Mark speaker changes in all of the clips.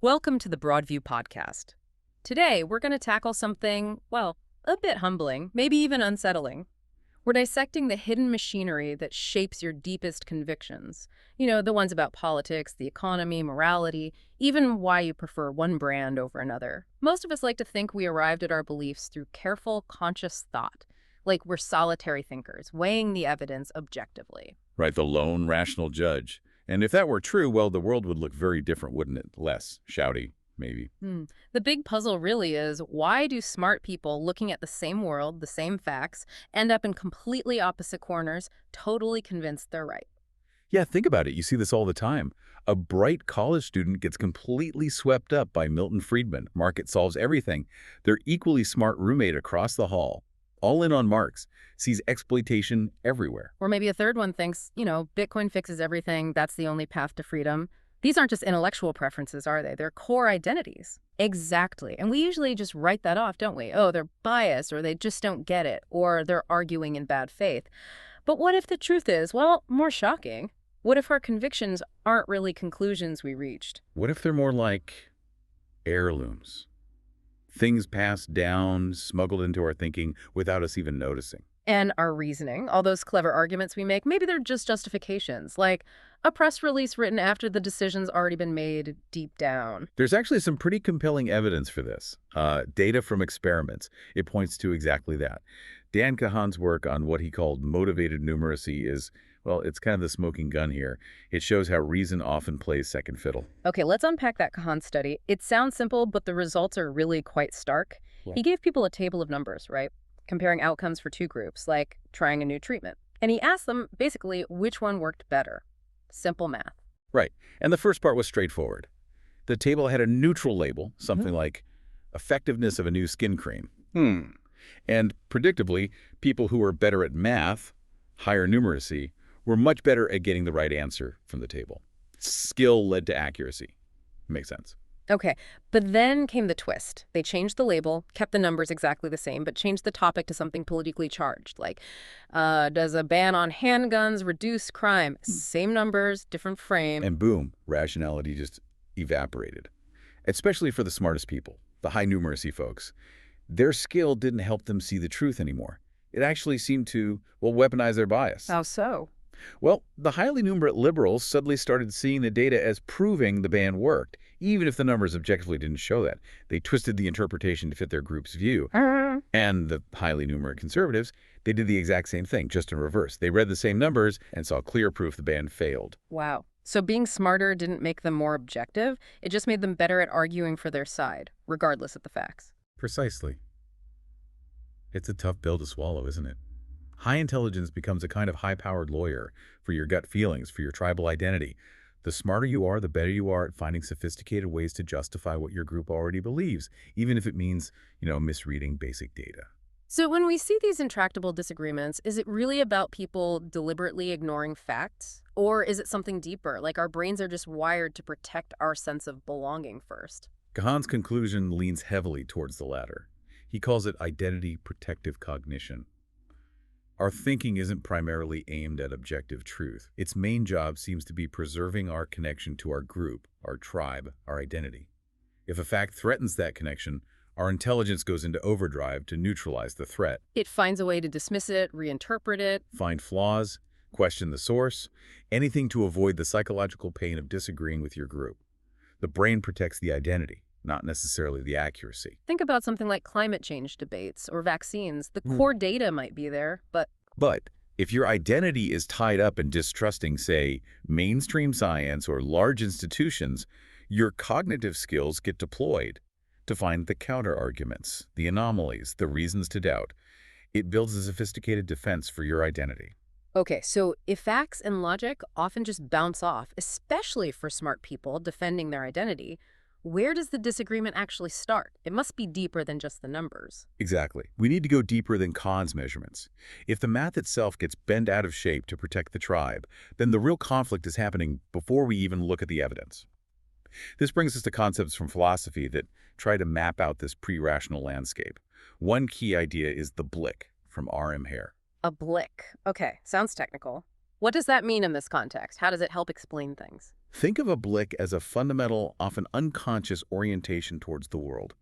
Speaker 1: Welcome to the Broadview podcast. Today, we're going to tackle something, well, a bit humbling, maybe even unsettling. We're dissecting the hidden machinery that shapes your deepest convictions. You know, the ones about politics, the economy, morality, even why you prefer one brand over another. Most of us like to think we arrived at our beliefs through careful, conscious thought, like we're solitary thinkers, weighing the evidence objectively.
Speaker 2: Right, the lone rational judge. And if that were true, well, the world would look very different, wouldn't it? Less shouty, maybe.
Speaker 1: The big puzzle really is, why do smart people looking at the same world, the same facts, end up in completely opposite corners, totally convinced they're right?
Speaker 2: Yeah, think about it. You see this all the time. A bright college student gets completely swept up by Milton Friedman. Market solves everything. Their equally smart roommate across the hall, all in on Marx, sees exploitation everywhere.
Speaker 1: Or maybe a third one thinks, Bitcoin fixes everything, that's the only path to freedom. These aren't just intellectual preferences, are they? They're core identities. Exactly. And we usually just write that off, don't we? Oh, they're biased, or they just don't get it, or they're arguing in bad faith. But what if the truth is, well, more shocking? What if our convictions aren't really conclusions we reached?
Speaker 2: What if they're more like heirlooms? Things passed down, smuggled into our thinking without us even noticing.
Speaker 1: And our reasoning, all those clever arguments we make, maybe they're just justifications, like a press release written after the decision's already been made deep down.
Speaker 2: There's actually some pretty compelling evidence for this. Data from experiments. It points to exactly that. Dan Kahan's work on what he called motivated numeracy is, well, it's kind of the smoking gun here. It shows how reason often plays second fiddle.
Speaker 1: Okay, let's unpack that Kahan study. It sounds simple, but the results are really quite stark.
Speaker 2: Yeah.
Speaker 1: He gave people a table of numbers, right? Comparing outcomes for two groups, like trying a new treatment. And he asked them, basically, which one worked better. Simple math.
Speaker 2: Right. And the first part was straightforward. The table had a neutral label, something like effectiveness of a new skin cream. And predictably, people who were better at math, higher numeracy, were much better at getting the right answer from the table. Skill led to accuracy. Makes sense.
Speaker 1: Okay, but then came the twist. They changed the label, kept the numbers exactly the same, but changed the topic to something politically charged, like, does a ban on handguns reduce crime? Same numbers, different frame.
Speaker 2: And boom, rationality just evaporated. Especially for the smartest people, the high numeracy folks. Their skill didn't help them see the truth anymore. It actually seemed to, well, weaponize their bias.
Speaker 1: How so?
Speaker 2: Well, the highly numerate liberals suddenly started seeing the data as proving the ban worked, even if the numbers objectively didn't show that. They twisted the interpretation to fit their group's view. And the highly numerate conservatives, they did the exact same thing, just in reverse. They read the same numbers and saw clear proof the ban failed.
Speaker 1: Wow. So being smarter didn't make them more objective. It just made them better at arguing for their side, regardless of the facts.
Speaker 2: Precisely. It's a tough pill to swallow, isn't it? High intelligence becomes a kind of high-powered lawyer for your gut feelings, for your tribal identity. The smarter you are, the better you are at finding sophisticated ways to justify what your group already believes, even if it means, misreading basic data.
Speaker 1: So when we see these intractable disagreements, is it really about people deliberately ignoring facts? Or is it something deeper, like our brains are just wired to protect our sense of belonging first?
Speaker 2: Kahan's conclusion leans heavily towards the latter. He calls it identity protective cognition. Our thinking isn't primarily aimed at objective truth. Its main job seems to be preserving our connection to our group, our tribe, our identity. If a fact threatens that connection, our intelligence goes into overdrive to neutralize the threat.
Speaker 1: It finds a way to dismiss it, reinterpret it.
Speaker 2: Find flaws, question the source, anything to avoid the psychological pain of disagreeing with your group. The brain protects the identity, not necessarily the accuracy.
Speaker 1: Think about something like climate change debates or vaccines. The core data might be there, but
Speaker 2: if your identity is tied up in distrusting, say, mainstream science or large institutions, your cognitive skills get deployed to find the counter-arguments, the anomalies, the reasons to doubt. It builds a sophisticated defense for your identity.
Speaker 1: Okay, so if facts and logic often just bounce off, especially for smart people defending their identity, where does the disagreement actually start? It must be deeper than just the numbers.
Speaker 2: Exactly. We need to go deeper than Kahn's measurements. If the math itself gets bent out of shape to protect the tribe, then the real conflict is happening before we even look at the evidence. This brings us to concepts from philosophy that try to map out this pre-rational landscape. One key idea is the Blik from R.M. Hare.
Speaker 1: A Blik. Okay, sounds technical. What does that mean in this context? How does it help explain things?
Speaker 2: Think of a Blik as a fundamental, often unconscious orientation towards the world.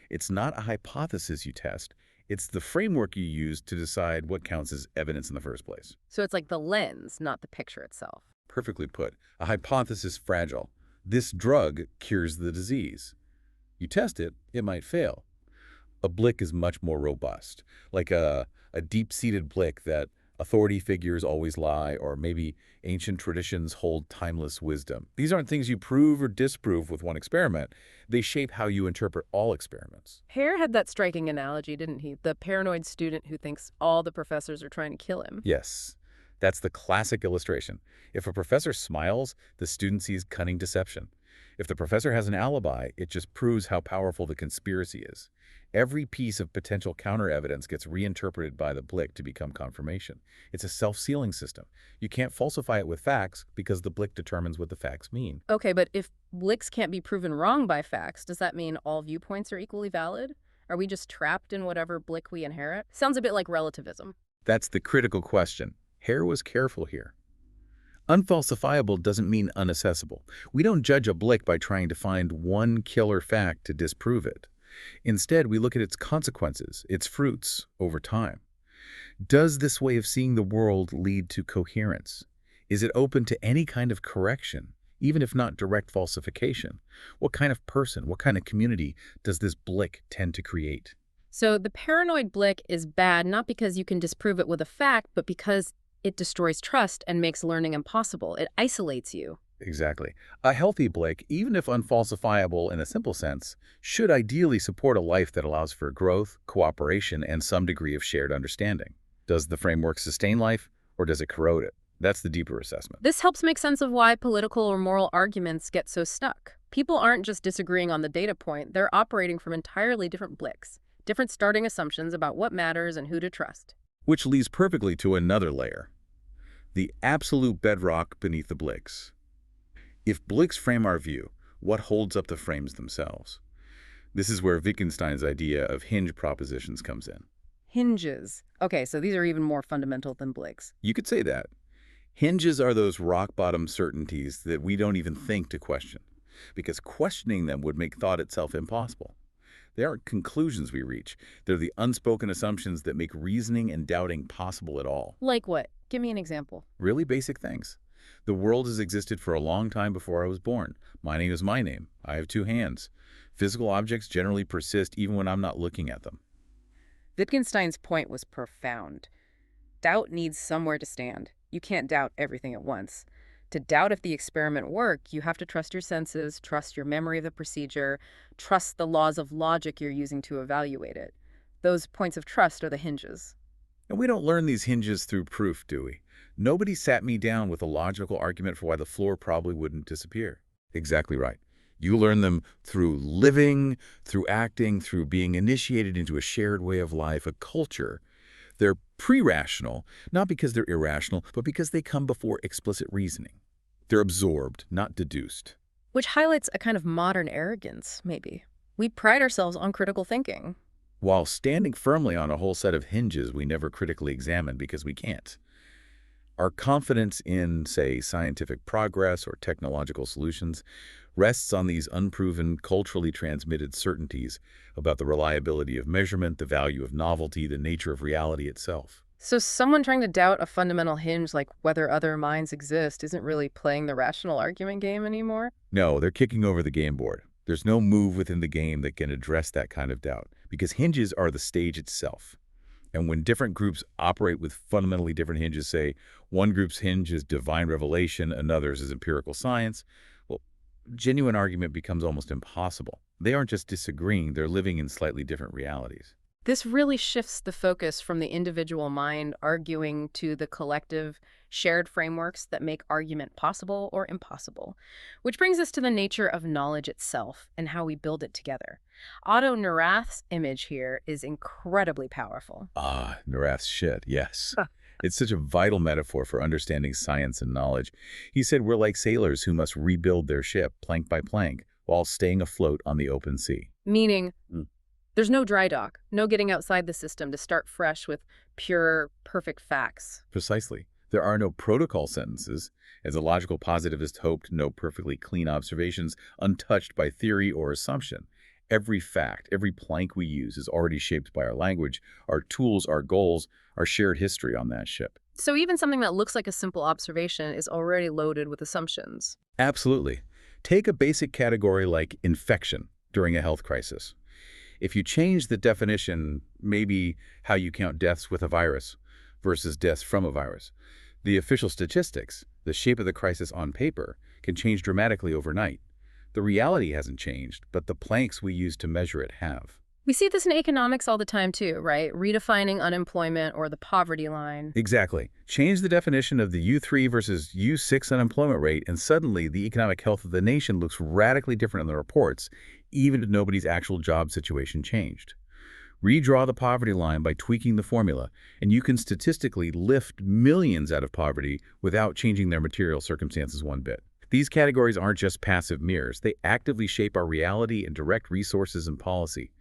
Speaker 2: It's not a hypothesis you test. It's the framework you use to decide what counts as evidence in the first place.
Speaker 1: So it's like the lens, not the picture itself.
Speaker 2: Perfectly put. A hypothesis fragile. This drug cures the disease. You test it, it might fail. A Blik is much more robust, like a deep-seated Blik that authority figures always lie, or maybe ancient traditions hold timeless wisdom. These aren't things you prove or disprove with one experiment. They shape how you interpret all experiments.
Speaker 1: Hare had that striking analogy, didn't he? The paranoid student who thinks all the professors are trying to kill him.
Speaker 2: Yes, that's the classic illustration. If a professor smiles, the student sees cunning deception. If the professor has an alibi, it just proves how powerful the conspiracy is. Every piece of potential counter-evidence gets reinterpreted by the Blik to become confirmation. It's a self-sealing system. You can't falsify it with facts because the Blik determines what the facts mean.
Speaker 1: Okay, but if Bliks can't be proven wrong by facts, does that mean all viewpoints are equally valid? Are we just trapped in whatever Blik we inherit? Sounds a bit like relativism.
Speaker 2: That's the critical question. Hare was careful here. Unfalsifiable doesn't mean unaccessible. We don't judge a Blik by trying to find one killer fact to disprove it. Instead, we look at its consequences, its fruits, over time. Does this way of seeing the world lead to coherence? Is it open to any kind of correction, even if not direct falsification? What kind of person, what kind of community does this Blik tend to create?
Speaker 1: So the paranoid Blik is bad not because you can disprove it with a fact, but because it destroys trust and makes learning impossible. It isolates you.
Speaker 2: Exactly. A healthy Blik, even if unfalsifiable in a simple sense, should ideally support a life that allows for growth, cooperation, and some degree of shared understanding. Does the framework sustain life, or does it corrode it? That's the deeper assessment.
Speaker 1: This helps make sense of why political or moral arguments get so stuck. People aren't just disagreeing on the data point, they're operating from entirely different Bliks, different starting assumptions about what matters and who to trust.
Speaker 2: Which leads perfectly to another layer, the absolute bedrock beneath the Bliks. If Bliks frame our view, what holds up the frames themselves? This is where Wittgenstein's idea of Hinge Propositions comes in.
Speaker 1: Hinges. Okay, so these are even more fundamental than Bliks.
Speaker 2: You could say that. Hinges are those rock-bottom certainties that we don't even think to question, because questioning them would make thought itself impossible. They aren't conclusions we reach. They're the unspoken assumptions that make reasoning and doubting possible at all.
Speaker 1: Like what? Give me an example.
Speaker 2: Really basic things. The world has existed for a long time before I was born. My name is my name. I have two hands. Physical objects generally persist even when I'm not looking at them.
Speaker 1: Wittgenstein's point was profound. Doubt needs somewhere to stand. You can't doubt everything at once. To doubt if the experiment worked, you have to trust your senses, trust your memory of the procedure, trust the laws of logic you're using to evaluate it. Those points of trust are the hinges.
Speaker 2: And we don't learn these hinges through proof, do we? Nobody sat me down with a logical argument for why the floor probably wouldn't disappear. Exactly right. You learn them through living, through acting, through being initiated into a shared way of life, a culture. They're pre-rational, not because they're irrational, but because they come before explicit reasoning. They're absorbed, not deduced.
Speaker 1: Which highlights a kind of modern arrogance, maybe. We pride ourselves on critical thinking.
Speaker 2: While standing firmly on a whole set of hinges we never critically examine because we can't. Our confidence in, say, scientific progress or technological solutions rests on these unproven, culturally transmitted certainties about the reliability of measurement, the value of novelty, the nature of reality itself.
Speaker 1: So someone trying to doubt a fundamental hinge like whether other minds exist isn't really playing the rational argument game anymore?
Speaker 2: No, they're kicking over the game board. There's no move within the game that can address that kind of doubt, because hinges are the stage itself. And when different groups operate with fundamentally different hinges, say one group's hinge is divine revelation, another's is empirical science, well, genuine argument becomes almost impossible. They aren't just disagreeing, they're living in slightly different realities.
Speaker 1: This really shifts the focus from the individual mind arguing to the collective, shared frameworks that make argument possible or impossible. Which brings us to the nature of knowledge itself and how we build it together. Otto Neurath's image here is incredibly powerful.
Speaker 2: Ah, Neurath's shit, yes. It's such a vital metaphor for understanding science and knowledge. He said we're like sailors who must rebuild their ship plank by plank while staying afloat on the open sea.
Speaker 1: Meaning, there's no dry dock, no getting outside the system to start fresh with pure, perfect facts.
Speaker 2: Precisely. There are no protocol sentences, as a logical positivist hoped, no perfectly clean observations untouched by theory or assumption. Every fact, every plank we use is already shaped by our language, our tools, our goals, our shared history on that ship.
Speaker 1: So even something that looks like a simple observation is already loaded with assumptions.
Speaker 2: Absolutely. Take a basic category like infection during a health crisis. If you change the definition, maybe how you count deaths with a virus versus deaths from a virus, the official statistics, the shape of the crisis on paper, can change dramatically overnight. The reality hasn't changed, but the planks we use to measure it have.
Speaker 1: We see this in economics all the time too, right? Redefining unemployment or the poverty line.
Speaker 2: Exactly. Change the definition of the U3 versus U6 unemployment rate, and suddenly the economic health of the nation looks radically different in the reports, even if nobody's actual job situation changed. Redraw the poverty line by tweaking the formula, and you can statistically lift millions out of poverty without changing their material circumstances one bit. These categories aren't just passive mirrors. They actively shape our reality and direct resources and policy.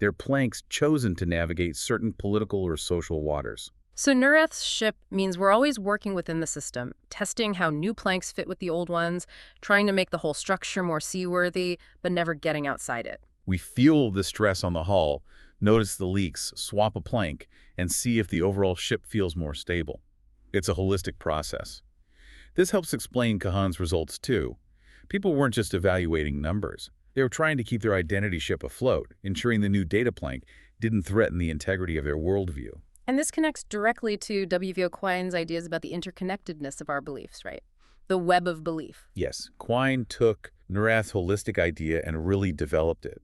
Speaker 2: They're planks chosen to navigate certain political or social waters.
Speaker 1: So Neurath's ship means we're always working within the system, testing how new planks fit with the old ones, trying to make the whole structure more seaworthy, but never getting outside it.
Speaker 2: We feel the stress on the hull, notice the leaks, swap a plank, and see if the overall ship feels more stable. It's a holistic process. This helps explain Kahan's results too. People weren't just evaluating numbers. They were trying to keep their identity ship afloat, ensuring the new data plank didn't threaten the integrity of their worldview.
Speaker 1: And this connects directly to W.V.O. Quine's ideas about the interconnectedness of our beliefs, right? The web of belief.
Speaker 2: Yes, Quine took Neurath's holistic idea and really developed it.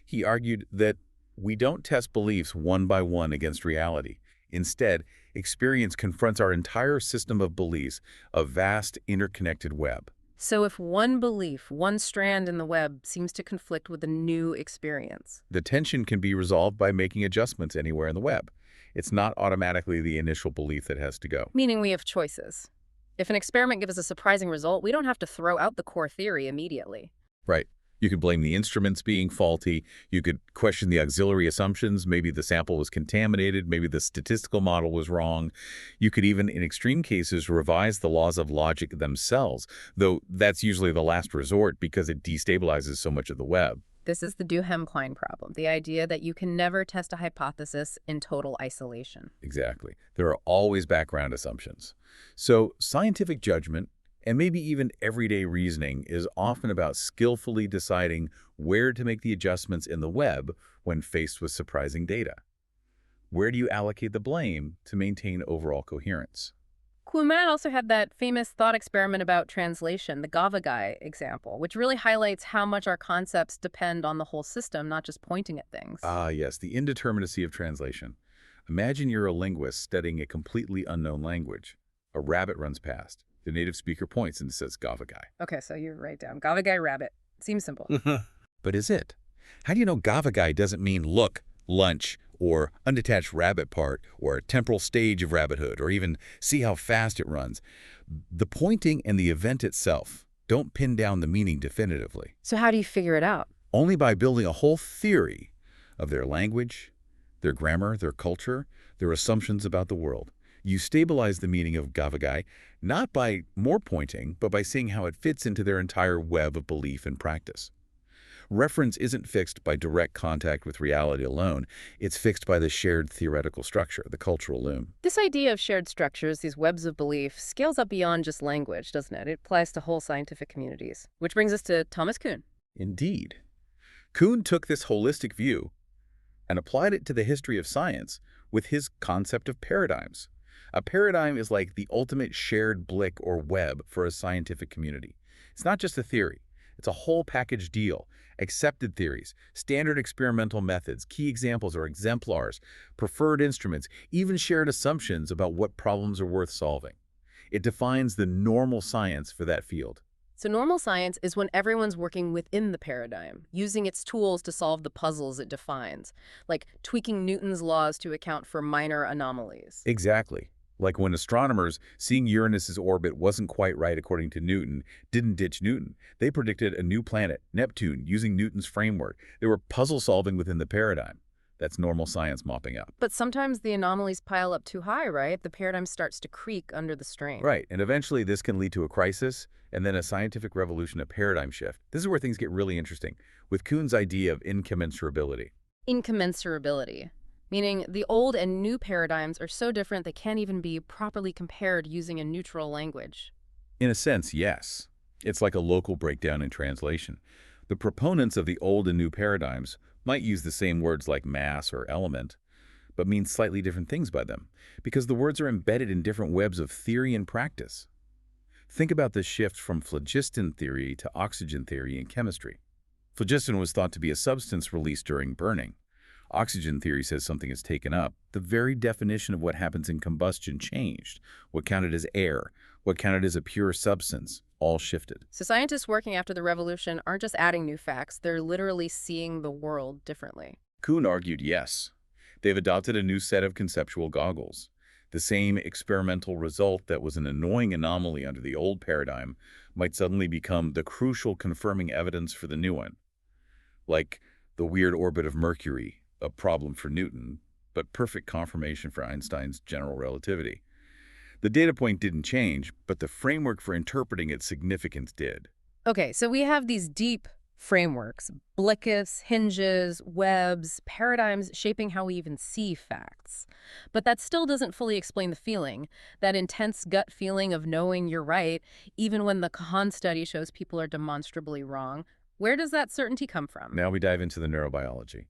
Speaker 2: He argued that we don't test beliefs one by one against reality. Instead, experience confronts our entire system of beliefs, a vast interconnected web.
Speaker 1: So if one belief, one strand in the web seems to conflict with a new experience,
Speaker 2: the tension can be resolved by making adjustments anywhere in the web. It's not automatically the initial belief that has to go.
Speaker 1: meaning we have choices. If an experiment gives us a surprising result, we don't have to throw out the core theory immediately.
Speaker 2: Right. You could blame the instruments being faulty. You could question the auxiliary assumptions. Maybe the sample was contaminated. Maybe the statistical model was wrong. You could even, in extreme cases, revise the laws of logic themselves, though that's usually the last resort because it destabilizes so much of the web.
Speaker 1: This is the Duhem-Quine problem, the idea that you can never test a hypothesis in total isolation.
Speaker 2: Exactly. There are always background assumptions. So scientific judgment, and maybe even everyday reasoning, is often about skillfully deciding where to make the adjustments in the web when faced with surprising data. Where do you allocate the blame to maintain overall coherence?
Speaker 1: Kuhn also had that famous thought experiment about translation, the Gavagai example, which really highlights how much our concepts depend on the whole system, not just pointing at things.
Speaker 2: Ah, yes, the indeterminacy of translation. Imagine you're a linguist studying a completely unknown language. A rabbit runs past. The native speaker points and says Gavagai.
Speaker 1: Okay, so you write down Gavagai rabbit. Seems simple.
Speaker 2: But is it? How do you know Gavagai doesn't mean look, lunch, or undetached rabbit part, or temporal stage of rabbithood, or even see how fast it runs? The pointing and the event itself don't pin down the meaning definitively.
Speaker 1: So how do you figure it out?
Speaker 2: Only by building a whole theory of their language, their grammar, their culture, their assumptions about the world. You stabilize the meaning of Gavagai not by more pointing, but by seeing how it fits into their entire web of belief and practice. Reference isn't fixed by direct contact with reality alone. It's fixed by the shared theoretical structure, the cultural loom.
Speaker 1: This idea of shared structures, these webs of belief, scales up beyond just language, doesn't it? It applies to whole scientific communities. Which brings us to Thomas Kuhn.
Speaker 2: Indeed. Kuhn took this holistic view and applied it to the history of science with his concept of paradigms. A paradigm is like the ultimate shared Blik or web for a scientific community. It's not just a theory. It's a whole package deal. Accepted theories, standard experimental methods, key examples or exemplars, preferred instruments, even shared assumptions about what problems are worth solving. It defines the normal science for that field.
Speaker 1: So normal science is when everyone's working within the paradigm, using its tools to solve the puzzles it defines, like tweaking Newton's laws to account for minor anomalies.
Speaker 2: Exactly. Like when astronomers, seeing Uranus's orbit wasn't quite right according to Newton, didn't ditch Newton. They predicted a new planet, Neptune, using Newton's framework. They were puzzle solving within the paradigm. That's normal science mopping up.
Speaker 1: But sometimes the anomalies pile up too high, right? The paradigm starts to creak under the strain.
Speaker 2: Right, and eventually this can lead to a crisis and then a scientific revolution, a paradigm shift. This is where things get really interesting, with Kuhn's idea of incommensurability.
Speaker 1: Incommensurability, meaning the old and new paradigms are so different they can't even be properly compared using a neutral language.
Speaker 2: In a sense, yes. It's like a local breakdown in translation. The proponents of the old and new paradigms might use the same words like mass or element, but mean slightly different things by them, because the words are embedded in different webs of theory and practice. Think about the shift from phlogiston theory to oxygen theory in chemistry. Phlogiston was thought to be a substance released during burning. Oxygen theory says something is taken up. The very definition of what happens in combustion changed. What counted as air, what counted as a pure substance, all shifted.
Speaker 1: So scientists working after the revolution aren't just adding new facts, they're literally seeing the world differently.
Speaker 2: Kuhn argued yes. They've adopted a new set of conceptual goggles. The same experimental result that was an annoying anomaly under the old paradigm might suddenly become the crucial confirming evidence for the new one. Like the weird orbit of Mercury, a problem for Newton, but perfect confirmation for Einstein's general relativity. The data point didn't change, but the framework for interpreting its significance did.
Speaker 1: Okay, so we have these deep frameworks, Bliks, hinges, webs, paradigms shaping how we even see facts. But that still doesn't fully explain the feeling, that intense gut feeling of knowing you're right, even when the Kahan study shows people are demonstrably wrong. Where does that certainty come from?
Speaker 2: Now we dive into the neurobiology.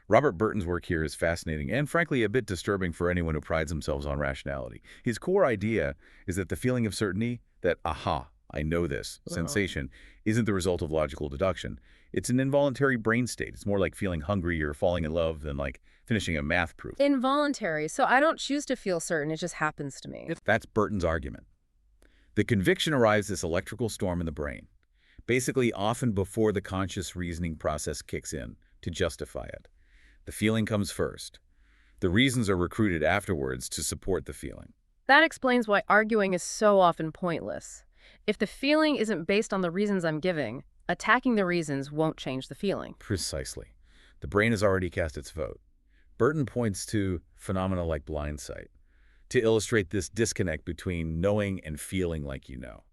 Speaker 2: Robert Burton's work here is fascinating and, frankly, a bit disturbing for anyone who prides themselves on rationality. His core idea is that the feeling of certainty, that aha, I know this, sensation, isn't the result of logical deduction. It's an involuntary brain state. It's more like feeling hungry or falling in love than like finishing a math proof.
Speaker 1: Involuntary, so I don't choose to feel certain, it just happens to me.
Speaker 2: That's Burton's argument. The conviction arrives this electrical storm in the brain, basically often before the conscious reasoning process kicks in to justify it. The feeling comes first. The reasons are recruited afterwards to support the feeling.
Speaker 1: That explains why arguing is so often pointless. If the feeling isn't based on the reasons I'm giving, attacking the reasons won't change the feeling.
Speaker 2: Precisely. The brain has already cast its vote. Burton points to phenomena like blind sight to illustrate this disconnect between knowing and feeling like you know.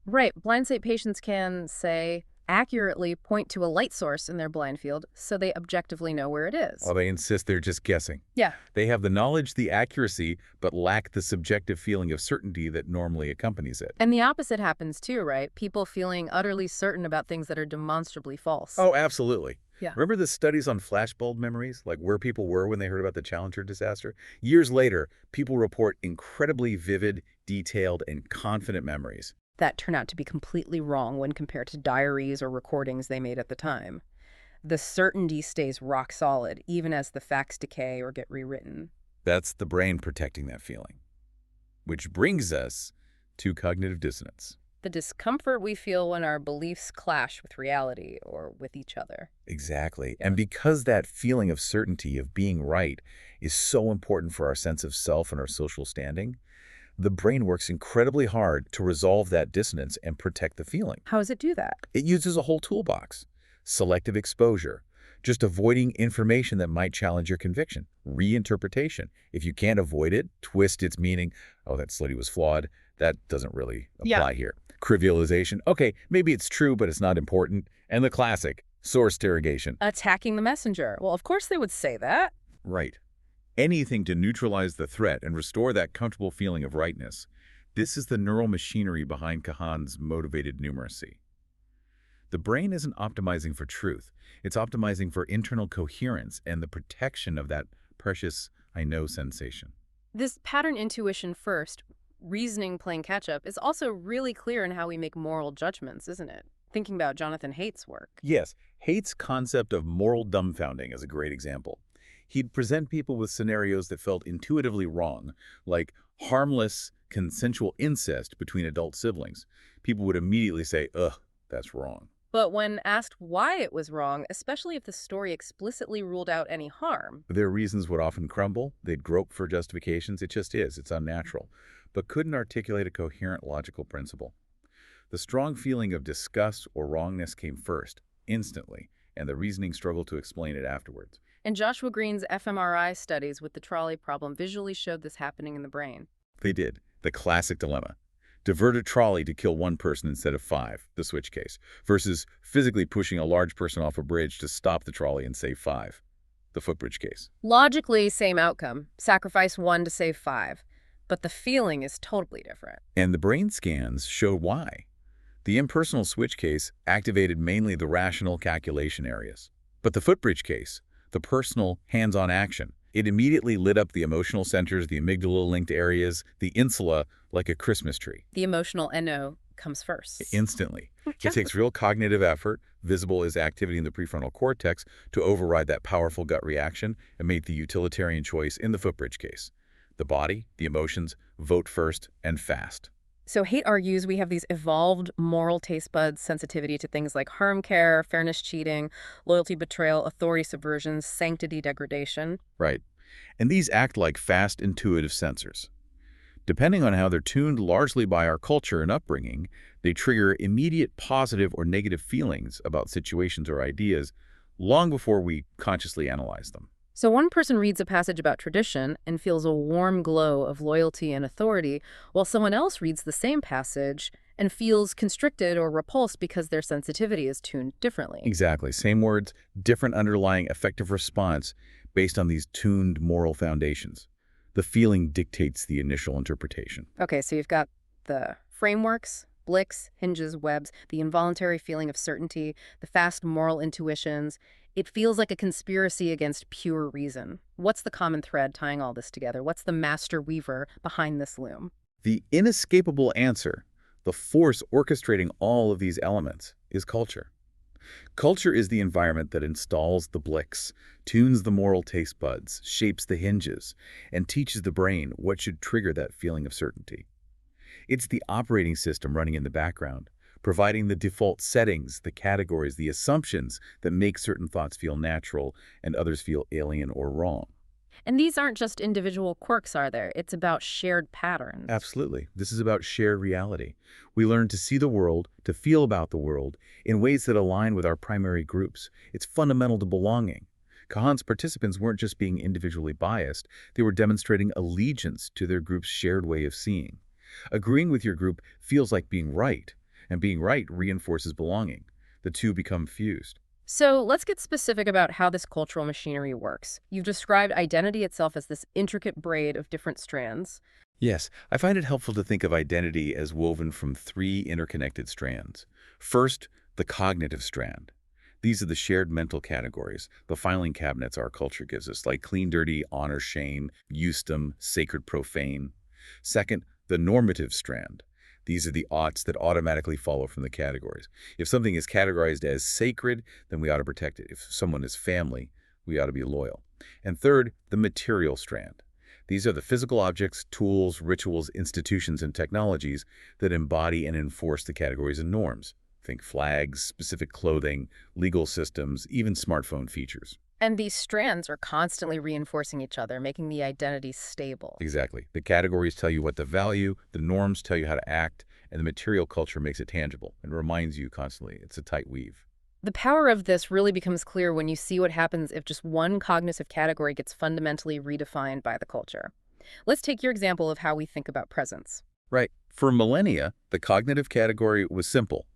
Speaker 1: Right. Blind sight patients can, say, accurately point to a light source in their blind field so they objectively know where it is.
Speaker 2: While they insist they're just guessing.
Speaker 1: Yeah.
Speaker 2: They have the knowledge, the accuracy, but lack the subjective feeling of certainty that normally accompanies it.
Speaker 1: And the opposite happens too, right? People feeling utterly certain about things that are demonstrably false.
Speaker 2: Oh, absolutely.
Speaker 1: Yeah.
Speaker 2: Remember the studies on flashbulb memories, like where people were when they heard about the Challenger disaster? Years later, people report incredibly vivid, detailed, and confident memories.
Speaker 1: That turn out to be completely wrong when compared to diaries or recordings they made at the time. The certainty stays rock solid, even as the facts decay or get rewritten.
Speaker 2: That's the brain protecting that feeling. Which brings us to cognitive dissonance.
Speaker 1: The discomfort we feel when our beliefs clash with reality or with each other.
Speaker 2: Exactly. And because that feeling of certainty, of being right, is so important for our sense of self and our social standing, the brain works incredibly hard to resolve that dissonance and protect the feeling.
Speaker 1: How does it do that?
Speaker 2: It uses a whole toolbox. Selective exposure, just avoiding information that might challenge your conviction. Reinterpretation. If you can't avoid it, twist its meaning. Oh, that study was flawed. That doesn't really apply here. Trivialization. Okay, maybe it's true, but it's not important. And the classic, source derogation.
Speaker 1: Attacking the messenger. Well, of course they would say that.
Speaker 2: Right. Anything to neutralize the threat and restore that comfortable feeling of rightness. This is the neural machinery behind Kahan's motivated numeracy. The brain isn't optimizing for truth. It's optimizing for internal coherence and the protection of that precious I know sensation.
Speaker 1: This pattern intuition first, reasoning playing catch-up, is also really clear in how we make moral judgments, isn't it? Thinking about Jonathan Haidt's work.
Speaker 2: Yes, Haidt's concept of moral dumbfounding is a great example. He'd present people with scenarios that felt intuitively wrong, like harmless, consensual incest between adult siblings. People would immediately say, ugh, that's wrong.
Speaker 1: But when asked why it was wrong, especially if the story explicitly ruled out any harm,
Speaker 2: Their reasons would often crumble. They'd grope for justifications. It just is. It's unnatural. But couldn't articulate a coherent logical principle. The strong feeling of disgust or wrongness came first, instantly, and the reasoning struggled to explain it afterwards.
Speaker 1: And Joshua Green's fMRI studies with the trolley problem visually showed this happening in the brain.
Speaker 2: They did. The classic dilemma. Divert a trolley to kill one person instead of 5, the switch case, versus physically pushing a large person off a bridge to stop the trolley and save 5, the footbridge case.
Speaker 1: Logically, same outcome. Sacrifice 1 to save 5. But the feeling is totally different.
Speaker 2: And the brain scans show why. The impersonal switch case activated mainly the rational calculation areas. But the footbridge case, the personal, hands-on action, it immediately lit up the emotional centers, the amygdala-linked areas, the insula, like a Christmas tree.
Speaker 1: The emotional NO comes first.
Speaker 2: Instantly. It takes real cognitive effort, visible as activity in the prefrontal cortex, to override that powerful gut reaction and make the utilitarian choice in the footbridge case. The body, the emotions, vote first and fast.
Speaker 1: So Haidt argues we have these evolved moral taste buds, sensitivity to things like harm care, fairness cheating, loyalty betrayal, authority subversion, sanctity degradation.
Speaker 2: Right. And these act like fast, intuitive sensors. Depending on how they're tuned largely by our culture and upbringing, they trigger immediate positive or negative feelings about situations or ideas long before we consciously analyze them.
Speaker 1: So one person reads a passage about tradition and feels a warm glow of loyalty and authority, while someone else reads the same passage and feels constricted or repulsed because their sensitivity is tuned differently.
Speaker 2: Exactly. Same words, different underlying affective response based on these tuned moral foundations. The feeling dictates the initial interpretation.
Speaker 1: Okay, so you've got the frameworks, Bliks, Hinges, Webs, the involuntary feeling of certainty, the fast moral intuitions. It feels like a conspiracy against pure reason. What's the common thread tying all this together? What's the master weaver behind this loom?
Speaker 2: The inescapable answer, the force orchestrating all of these elements, is culture. Culture is the environment that installs the Bliks, tunes the moral taste buds, shapes the hinges, and teaches the brain what should trigger that feeling of certainty. It's the operating system running in the background, providing the default settings, the categories, the assumptions that make certain thoughts feel natural and others feel alien or wrong.
Speaker 1: And these aren't just individual quirks, are there? It's about shared patterns.
Speaker 2: Absolutely. This is about shared reality. We learn to see the world, to feel about the world, in ways that align with our primary groups. It's fundamental to belonging. Kahan's participants weren't just being individually biased, they were demonstrating allegiance to their group's shared way of seeing. Agreeing with your group feels like being right, and being right reinforces belonging. The two become fused.
Speaker 1: So let's get specific about how this cultural machinery works. You've described identity itself as this intricate braid of different strands.
Speaker 2: Yes, I find it helpful to think of identity as woven from 3 interconnected strands. First, the cognitive strand. These are the shared mental categories, the filing cabinets our culture gives us, like clean, dirty, honor, shame, justum, sacred, profane. Second, the normative strand. These are the oughts that automatically follow from the categories. If something is categorized as sacred, then we ought to protect it. If someone is family, we ought to be loyal. And third, the material strand. These are the physical objects, tools, rituals, institutions, and technologies that embody and enforce the categories and norms. Think flags, specific clothing, legal systems, even smartphone features.
Speaker 1: And these strands are constantly reinforcing each other, making the identity stable.
Speaker 2: Exactly. The categories tell you what to value, the norms tell you how to act, and the material culture makes it tangible and reminds you constantly. It's a tight weave.
Speaker 1: The power of this really becomes clear when you see what happens if just one cognitive category gets fundamentally redefined by the culture. Let's take your example of how we think about presence.
Speaker 2: Right. For millennia, the cognitive category was simple.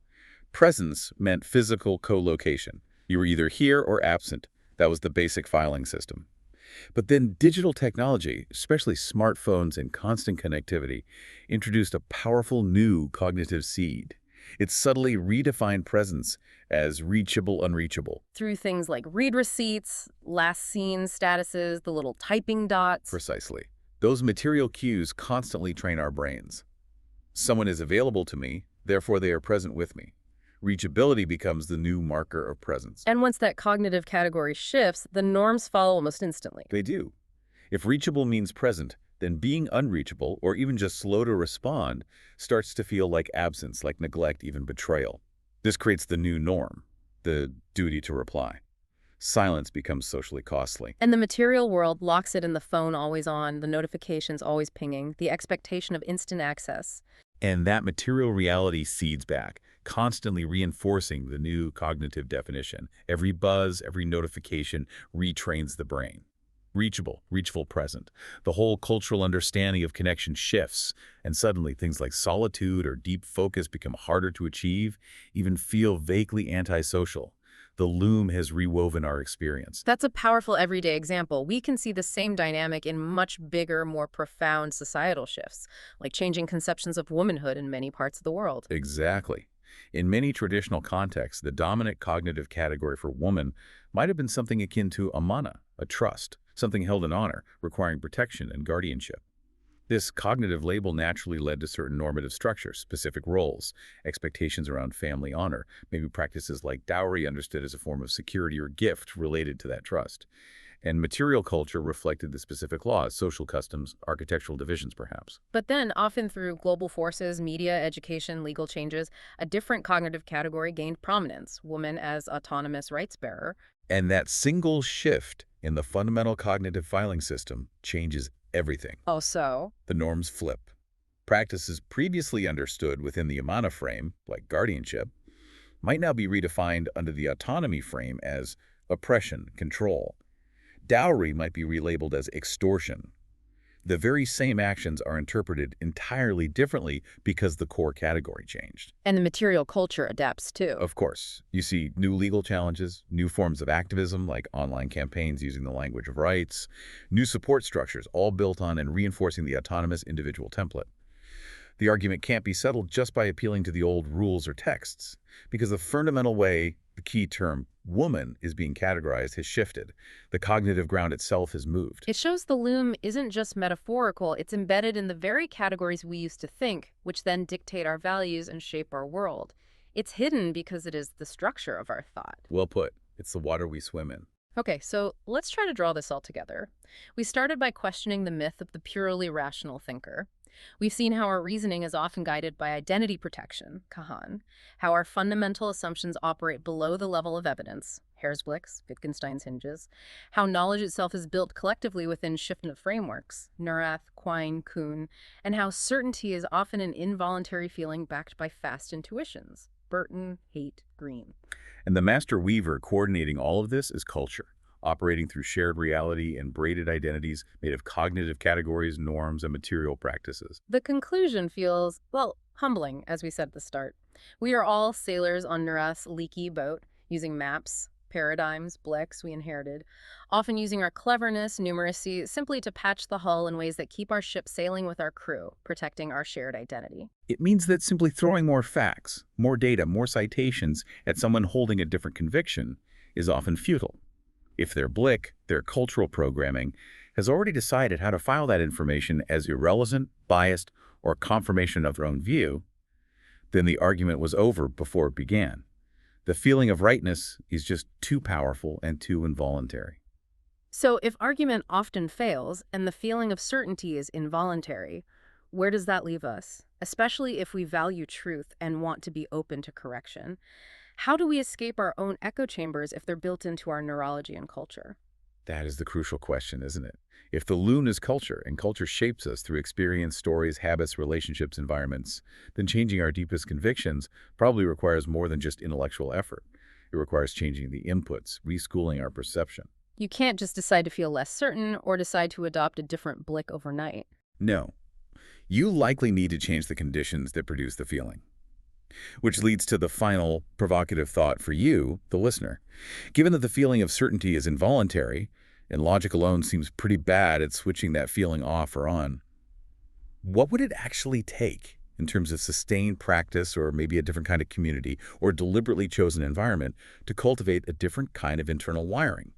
Speaker 2: Presence meant physical co-location. You were either here or absent. That was the basic filing system. But then digital technology, especially smartphones and constant connectivity, introduced a powerful new cognitive seed. It subtly redefined presence as reachable, unreachable.
Speaker 1: Through things like read receipts, last seen statuses, the little typing dots.
Speaker 2: Precisely. Those material cues constantly train our brains. Someone is available to me, therefore they are present with me. Reachability becomes the new marker of presence.
Speaker 1: And once that cognitive category shifts, the norms follow almost instantly.
Speaker 2: They do. If reachable means present, then being unreachable, or even just slow to respond, starts to feel like absence, like neglect, even betrayal. This creates the new norm, the duty to reply. Silence becomes socially costly.
Speaker 1: And the material world locks it in the phone always on, the notifications always pinging, the expectation of instant access.
Speaker 2: And that material reality seeds back, constantly reinforcing the new cognitive definition. Every buzz, every notification retrains the brain. Reachable, present. The whole cultural understanding of connection shifts, and suddenly things like solitude or deep focus become harder to achieve, even feel vaguely antisocial. The loom has rewoven our experience.
Speaker 1: That's a powerful everyday example. We can see the same dynamic in much bigger, more profound societal shifts, like changing conceptions of womanhood in many parts of the world.
Speaker 2: Exactly. In many traditional contexts, the dominant cognitive category for woman might have been something akin to a mana, a trust, something held in honor, requiring protection and guardianship. This cognitive label naturally led to certain normative structures, specific roles, expectations around family honor, maybe practices like dowry understood as a form of security or gift related to that trust. And material culture reflected the specific laws, social customs, architectural divisions perhaps.
Speaker 1: But then, often through global forces, media, education, legal changes, a different cognitive category gained prominence, woman as autonomous rights bearer.
Speaker 2: And that single shift in the fundamental cognitive filing system changes everything.
Speaker 1: Oh, so?
Speaker 2: The norms flip. Practices previously understood within the Amana frame, like guardianship, might now be redefined under the autonomy frame as oppression, control. Dowry might be relabeled as extortion. The very same actions are interpreted entirely differently because the core category changed.
Speaker 1: And the material culture adapts too.
Speaker 2: Of course, you see new legal challenges, new forms of activism like online campaigns using the language of rights, new support structures all built on and reinforcing the autonomous individual template. The argument can't be settled just by appealing to the old rules or texts, because the fundamental way the key term woman is being categorized has shifted. The cognitive ground itself has moved.
Speaker 1: It shows the loom isn't just metaphorical, it's embedded in the very categories we used to think, which then dictate our values and shape our world. It's hidden because it is the structure of our thought.
Speaker 2: Well put. It's the water we swim in.
Speaker 1: Okay, so let's try to draw this all together. We started by questioning the myth of the purely rational thinker. We've seen how our reasoning is often guided by identity protection, Kahan, how our fundamental assumptions operate below the level of evidence, Hare's Bliks, Wittgenstein's Hinges, how knowledge itself is built collectively within shifting frameworks, Neurath, Quine, Kuhn, and how certainty is often an involuntary feeling backed by fast intuitions, Burton, Haidt, Green.
Speaker 2: And the master weaver coordinating all of this is culture, operating through shared reality and braided identities made of cognitive categories, norms, and material practices.
Speaker 1: The conclusion feels, well, humbling, as we said at the start. We are all sailors on Neurath's leaky boat, using maps, paradigms, Bliks we inherited, often using our cleverness, numeracy, simply to patch the hull in ways that keep our ship sailing with our crew, protecting our shared identity.
Speaker 2: It means that simply throwing more facts, more data, more citations at someone holding a different conviction is often futile. If their Blik, their cultural programming, has already decided how to file that information as irrelevant, biased, or confirmation of their own view, then the argument was over before it began. The feeling of rightness is just too powerful and too involuntary.
Speaker 1: So if argument often fails and the feeling of certainty is involuntary, where does that leave us? Especially if we value truth and want to be open to correction. How do we escape our own echo chambers if they're built into our neurology and culture?
Speaker 2: That is the crucial question, isn't it? If the loon is culture, and culture shapes us through experience, stories, habits, relationships, environments, then changing our deepest convictions probably requires more than just intellectual effort. It requires changing the inputs, reschooling our perception.
Speaker 1: You can't just decide to feel less certain or decide to adopt a different Blik overnight.
Speaker 2: No. You likely need to change the conditions that produce the feeling. Which leads to the final provocative thought for you, the listener. Given that the feeling of certainty is involuntary, and logic alone seems pretty bad at switching that feeling off or on, what would it actually take in terms of sustained practice or maybe a different kind of community or deliberately chosen environment to cultivate a different kind of internal wiring?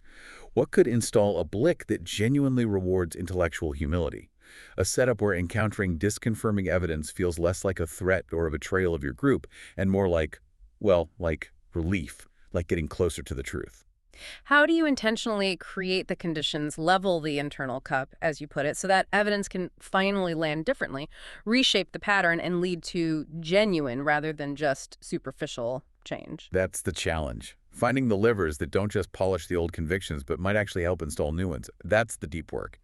Speaker 2: What could install a Blik that genuinely rewards intellectual humility? A setup where encountering disconfirming evidence feels less like a threat or a betrayal of your group and more like, well, like relief, like getting closer to the truth.
Speaker 1: How do you intentionally create the conditions, level the internal cup, as you put it, so that evidence can finally land differently, reshape the pattern, and lead to genuine rather than just superficial change?
Speaker 2: That's the challenge. Finding the levers that don't just polish the old convictions but might actually help install new ones. That's the deep work.